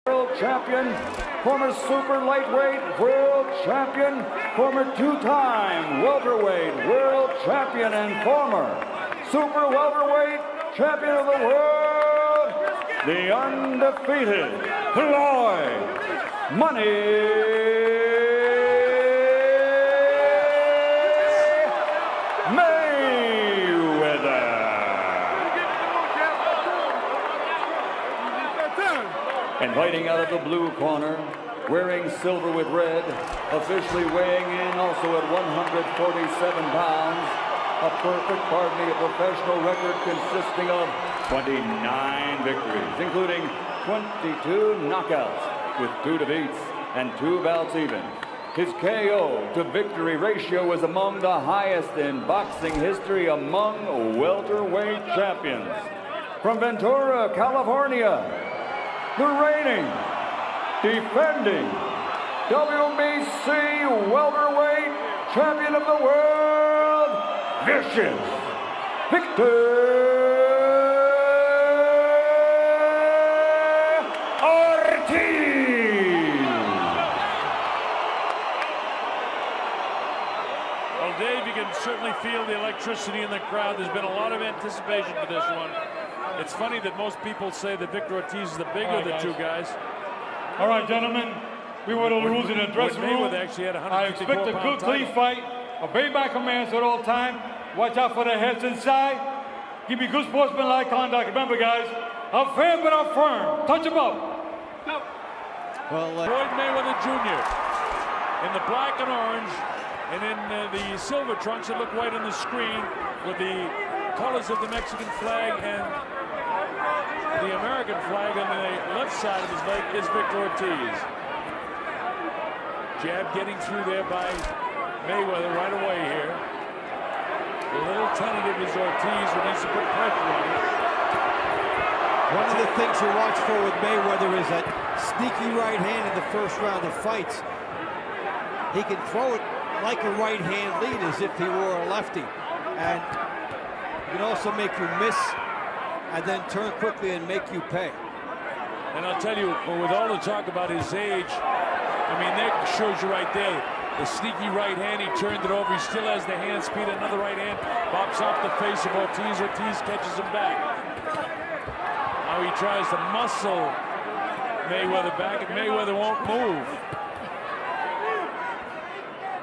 World champion, former super lightweight world champion, former two-time welterweight world champion, and former super welterweight champion of the world, the undefeated Floyd Mayweather. And fighting out of the blue corner, wearing silver with red, officially weighing in also at 147 pounds, a perfect, pardon me, a professional record consisting of 29 victories, including 22 knockouts with 2 defeats and 2 bouts even. His KO to victory ratio was among the highest in boxing history among welterweight champions. From Ventura, California, the reigning, defending WBC welterweight champion of the world, Vicious Victor Ortiz. Well, Dave, you can certainly feel the electricity in the crowd. There's been a lot of anticipation for this one. It's funny that most people say that Victor Ortiz is the bigger of the two guys. All right, gentlemen, we were the rules in the dressing room. Actually had I expect a good, clean fight. Obey my commands at all time. Watch out for the heads inside. Give me good sportsmanlike conduct. Remember, guys, I'm fair but I'm firm. Touch them up. Well, Floyd Mayweather Jr. in the black and orange, and in the silver trunks that look white on the screen with the colors of the Mexican flag and the American flag on the left side of his leg is Victor Ortiz. Jab getting through there by Mayweather right away here. A little tentative is Ortiz, who needs to put pressure on him. One of the things you watch for with Mayweather is that sneaky right hand in the first round of fights. He can throw it like a right hand lead as if he were a lefty. And he can also make you miss and then turn quickly and make you pay. And I'll tell you, with all the talk about his age, I mean, that shows you right there. The sneaky right hand, he turned it over. He still has the hand speed. Another right hand pops off the face of Ortiz. Ortiz catches him back. Now he tries to muscle Mayweather back, and Mayweather won't move.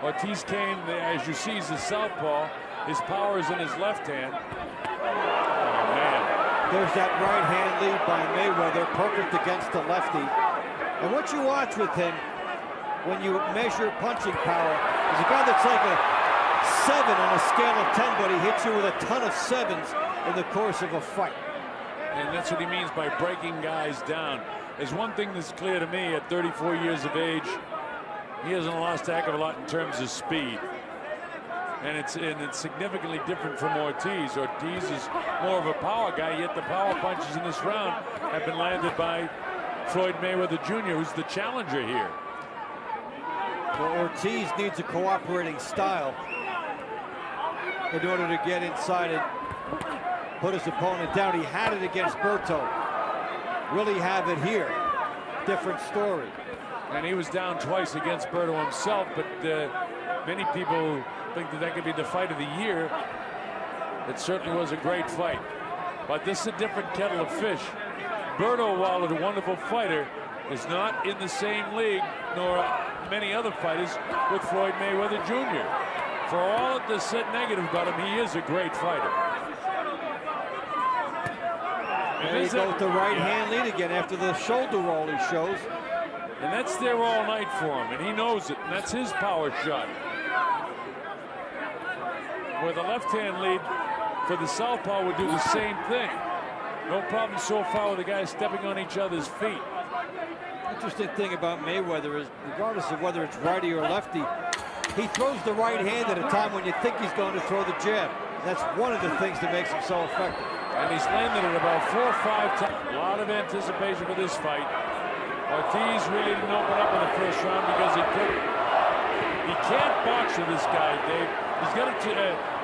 Ortiz came, as you see, he's a southpaw. His power is in his left hand. Oh, man. There's that right hand lead by Mayweather, perfect against the lefty. And what you watch with him, when you measure punching power, is a guy that's like a 7 on a scale of 10, but he hits you with a ton of 7s in the course of a fight. And that's what he means by breaking guys down. There's one thing that's clear to me at 34 years of age, he hasn't lost a heck of a lot in terms of speed. And it's significantly different from Ortiz. Ortiz is more of a power guy, yet the power punches in this round have been landed by Floyd Mayweather Jr., who's the challenger here. Well, Ortiz needs a cooperating style in order to get inside and put his opponent down. He had it against Berto. Will he have it here? Different story. And he was down twice against Berto himself, but many people think that could be the fight of the year. It certainly was a great fight. But this is a different kettle of fish. Berto, while a wonderful fighter, is not in the same league, nor many other fighters, with Floyd Mayweather Jr. For all of the said negative about him, he is a great fighter. There you go with the right hand lead again after the shoulder roll he shows. And that's there all night for him, and he knows it, and that's his power shot. Where the left hand lead for the southpaw would do the same thing. No problem so far with the guys stepping on each other's feet. Interesting thing about Mayweather is, regardless of whether it's righty or lefty, he throws the right hand at a time when you think he's going to throw the jab. That's one of the things that makes him so effective. And he's landed it about 4 or 5 times. A lot of anticipation for this fight. Ortiz really didn't open up in the first round because he couldn't. He can't box with this guy, Dave. He's got to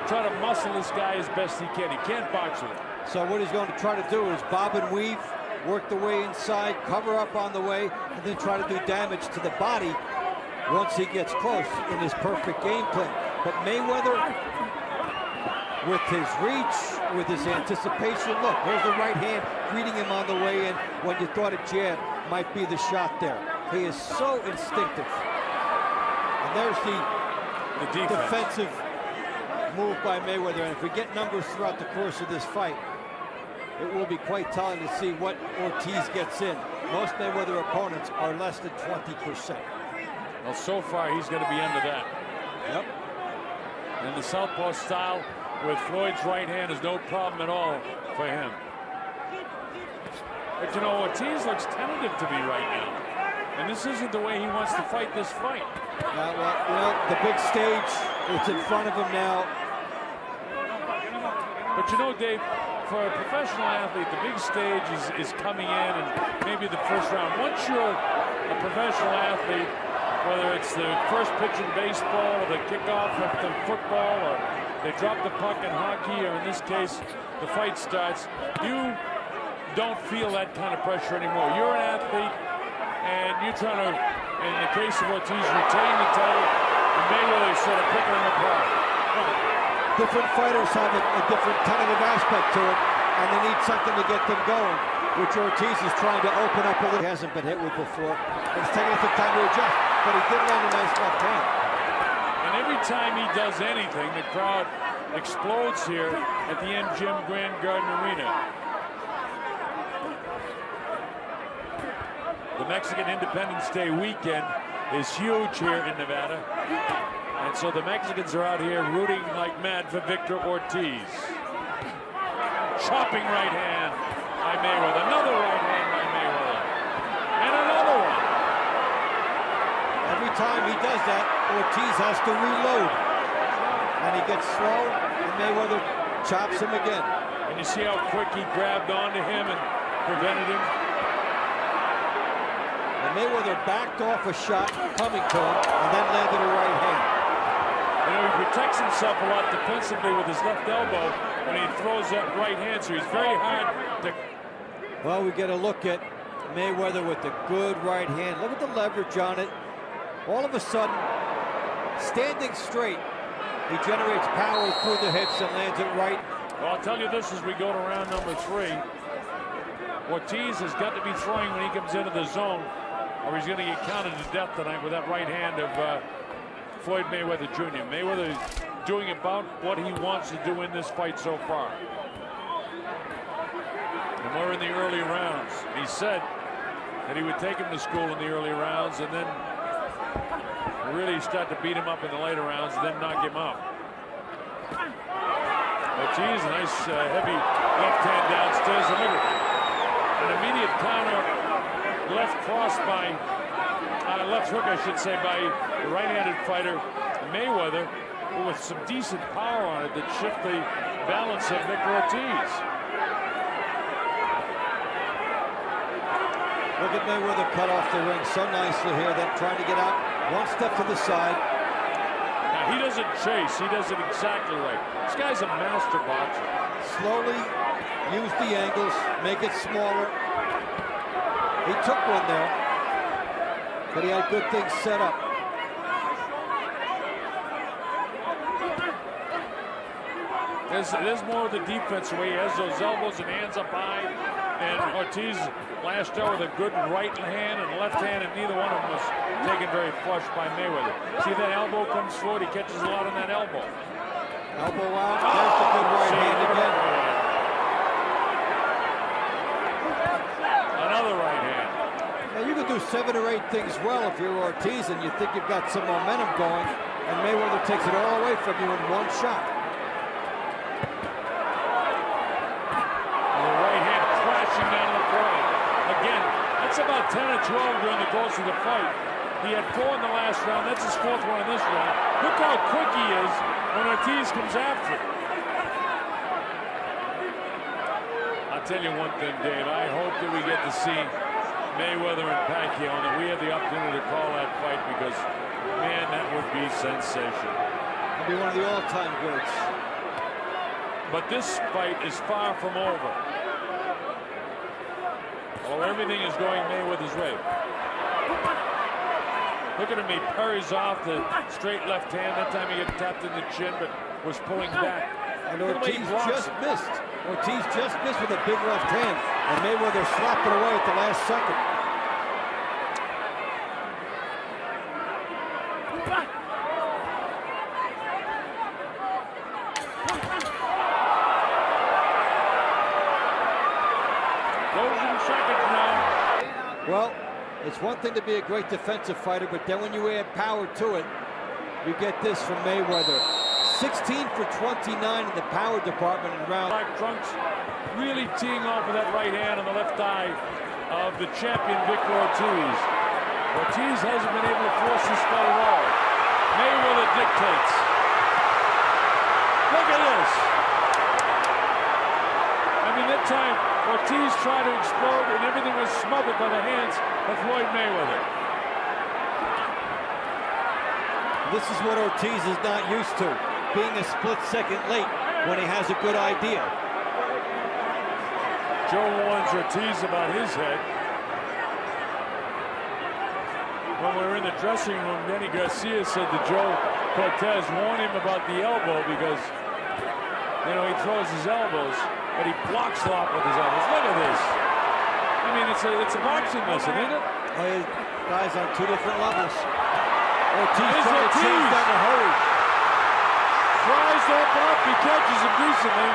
try to muscle this guy as best he can. He can't box with him. So what he's going to try to do is bob and weave work the way inside, cover up on the way, and then try to do damage to the body once he gets close in his perfect game plan. But Mayweather, with his reach, with his anticipation, look, here's the right hand greeting him on the way in when you thought a jab might be the shot there. He is so instinctive. And there's the defensive move by Mayweather. And if we get numbers throughout the course of this fight, it will be quite telling to see what Ortiz gets in. Most Mayweather opponents are less than 20%. Well, so far, he's going to be under that. Yep. And the southpaw style with Floyd's right hand is no problem at all for him. But, you know, Ortiz looks tentative to me right now. And this isn't the way he wants to fight this fight. Yeah, well, you know, the big stage, it's in front of him now. But, you know, Dave, for a professional athlete, the big stage is coming in and maybe the first round. Once you're a professional athlete, whether it's the first pitch in baseball or the kickoff of the football or they drop the puck in hockey or in this case the fight starts, you don't feel that kind of pressure anymore. You're an athlete and you're trying to, in the case of Ortiz, retain the title, and Mayweather sort of picking him apart. Different fighters have a different tentative aspect to it, and they need something to get them going, which Ortiz is trying to open up a little. He hasn't been hit with before. It's taking some time to adjust, but he did land a nice left hand. And every time he does anything, the crowd explodes here at the MGM Grand Garden Arena. The Mexican Independence Day weekend is huge here in Nevada. And so the Mexicans are out here rooting like mad for Victor Ortiz. Chopping right hand by Mayweather. Another right hand by Mayweather. And another one. Every time he does that, Ortiz has to reload. And he gets slow, and Mayweather chops him again. And you see how quick he grabbed onto him and prevented him. And Mayweather backed off a shot coming to him, and then landed a right hand. You know, he protects himself a lot defensively with his left elbow when he throws that right hand, so he's very hard to... Well, we get a look at Mayweather with the good right hand. Look at the leverage on it. All of a sudden, standing straight, he generates power through the hips and lands it right. Well, I'll tell you this as we go to round number 3. Ortiz has got to be throwing when he comes into the zone, or he's going to get counted to death tonight with that right hand of Floyd Mayweather Jr. Mayweather is doing about what he wants to do in this fight so far. And we're in the early rounds. He said that he would take him to school in the early rounds and then really start to beat him up in the later rounds and then knock him out. Ortiz, a nice heavy left hand downstairs. An immediate counter left cross by left hook, I should say, by the right-handed fighter Mayweather, with some decent power on it that shift the balance of Victor Ortiz. Look at Mayweather cut off the ring so nicely here, then trying to get out one step to the side. Now, he doesn't chase, he does it exactly right. This guy's a master boxer. Slowly use the angles, make it smaller. He took one there, but he had good things set up. There's more of the defense where he has those elbows and hands up high, and Ortiz lashed out with a good right hand and left hand, and neither one of them was taken very flush by Mayweather. See that elbow comes forward, he catches a lot on that elbow. Elbow out, there's the good right hand again. Another right hand. Now you can do 7 or 8 things well if you're Ortiz and you think you've got some momentum going, and Mayweather takes it all away from you in one shot. The right hand crashing down to the ground. Again, that's about 10 or 12 during the course of the fight. He had 4 in the last round. That's his 4th one in this round. Look how quick he is when Ortiz comes after him. I'll tell you one thing, Dave. I hope that we get to see Mayweather and Pacquiao, and that we have the opportunity to call that fight, because, man, that would be sensational. It'd be one of the all-time greats. But this fight is far from over. Well, everything is going Mayweather's way. Look at him, he parries off the straight left hand. That time he got tapped in the chin, but was pulling back. And Ortiz just missed. Ortiz just missed with a big left hand, and Mayweather slapped it away at the last second. Closing seconds now. Well, it's one thing to be a great defensive fighter, but then when you add power to it, you get this from Mayweather. 16 for 29 in the power department in round. Black trunks really teeing off with that right hand on the left eye of the champion Victor Ortiz. Ortiz hasn't been able to force his spell at all. Mayweather dictates. Look at this. I mean, that time Ortiz tried to explode and everything was smothered by the hands of Floyd Mayweather. This is what Ortiz is not used to, being a split second late when he has a good idea. Joe warns Ortiz about his head. When we were in the dressing room, Danny Garcia said to Joe Cortez, warn him about the elbow because, you know, he throws his elbows, but he blocks a lot with his elbows. Look at this. I mean, it's a boxing lesson, isn't it? Guys on two different levels. Ortiz trying to change that in a hurry. Tries to open up, he catches him decently.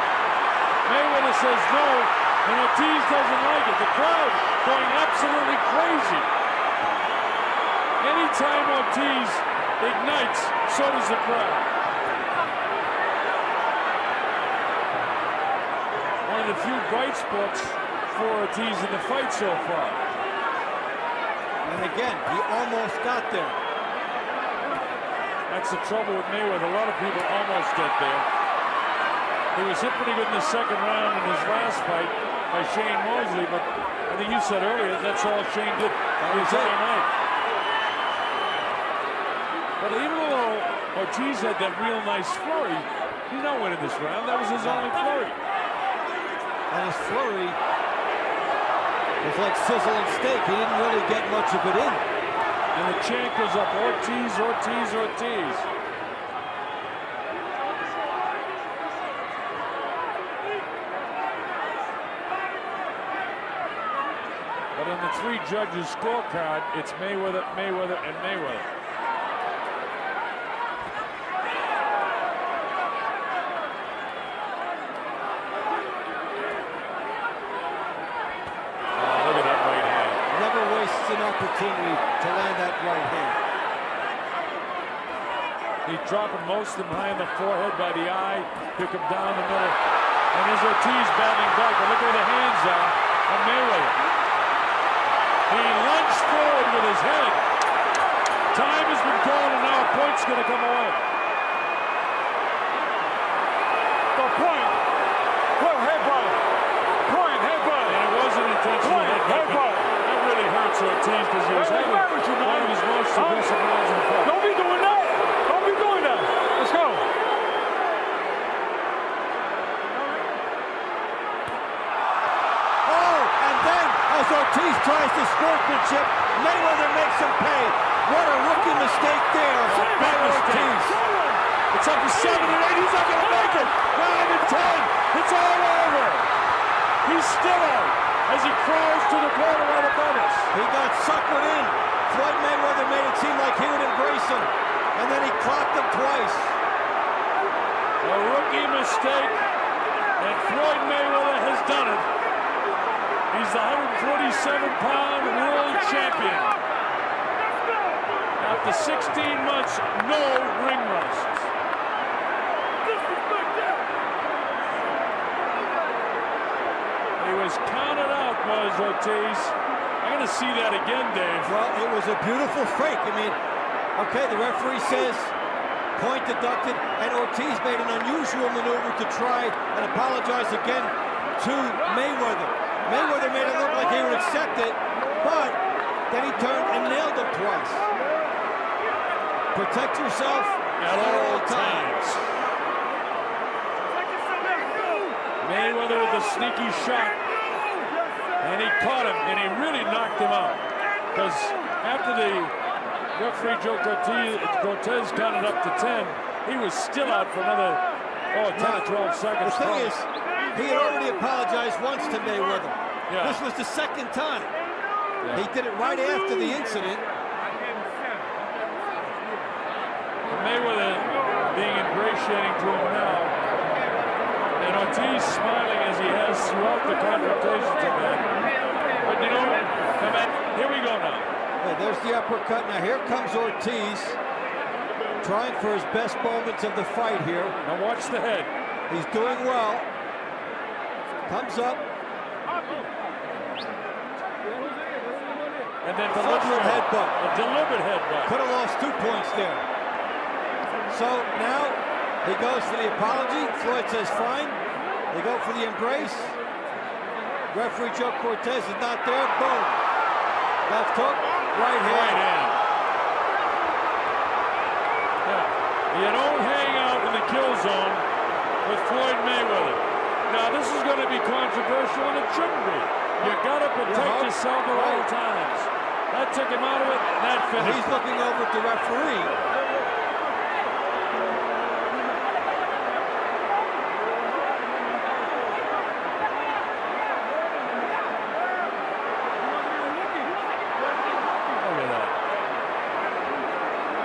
Mayweather says no, and Ortiz doesn't like it. The crowd going absolutely crazy. Anytime Ortiz ignites, so does the crowd. One of the few bright spots for Ortiz in the fight so far. And again, he almost got there. That's the trouble with Mayweather. A lot of people almost get there. He was hit pretty good in the second round in his last fight by Shane Mosley, but I think you said earlier that's all Shane did his other night. But even though Ortiz had that real nice flurry, he's not winning this round. That was his only flurry. And his flurry was like sizzle and steak. He didn't really get much of it in. And the chant goes up, Ortiz, Ortiz, Ortiz. But on the three judges' scorecard, it's Mayweather, Mayweather, and Mayweather. An opportunity to land that right hand. He's dropping most of them high in the forehead by the eye, pick him down the middle. And there's Ortiz battling back, but look where the hands are on Mayweather. He lunged forward with his head. Time has been called, and now a point's going to come away. The point. Point headbutt. Point headbutt. And it wasn't intentional headbutt. Ortiz because he was having one of his most aggressive rounds in the fight. Don't be doing that! Don't be doing that! Let's go! Oh, and then as Ortiz tries to sportsmanship, Mayweather makes him pay. What a rookie mistake there by Ortiz. It's up to 7 and 8. He's not going to make it. 9 and 10. It's all over. He's still out as he crawls to the corner right above us. He got suckered in. Floyd Mayweather made it seem like he would embrace him, and then he clocked him twice. A rookie mistake, and Floyd Mayweather has done it. He's the 147-pound world champion. After 16 months, no ring rust. He was counted out, was Ortiz. I'm going to see that again, Dave. Well, it was a beautiful fake. I mean, okay, the referee says point deducted, and Ortiz made an unusual maneuver to try and apologize again to Mayweather. Mayweather made it look like he would accept it, but then he turned and nailed him twice. Protect yourself at all times. Mayweather with a sneaky shot. And he caught him, and he really knocked him out. Because after the referee Joe Cortez counted up to 10, he was still out for another 10 or 12 seconds. The thing is, he had already apologized once to Mayweather. Yeah. This was the second time. Yeah. He did it right after the incident. Mayweather being ingratiating to him now, and Ortiz smiling as he has throughout the confrontations of that. But you know, here we go now. Yeah, there's the uppercut. Now here comes Ortiz, trying for his best moments of the fight here. Now watch the head. He's doing well. Comes up. And then deliberate headbutt. A deliberate headbutt. Could have lost 2 points there. So now he goes for the apology. Floyd says fine. They go for the embrace. Referee Joe Cortez is not there. Boom. Left hook. Right hand. Right hand. Yeah. You don't hang out in the kill zone with Floyd Mayweather. Now this is going to be controversial, and it shouldn't be. You got to protect yourself at all times. That took him out of it. That finished. He's looking over at the referee.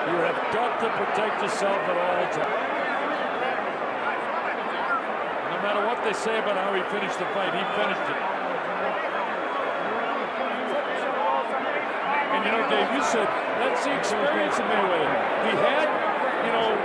You have got to protect yourself at all times. No matter what they say about how he finished the fight, he finished it. And you know, Dave, you said that's the experience of Mayweather. He had, you know,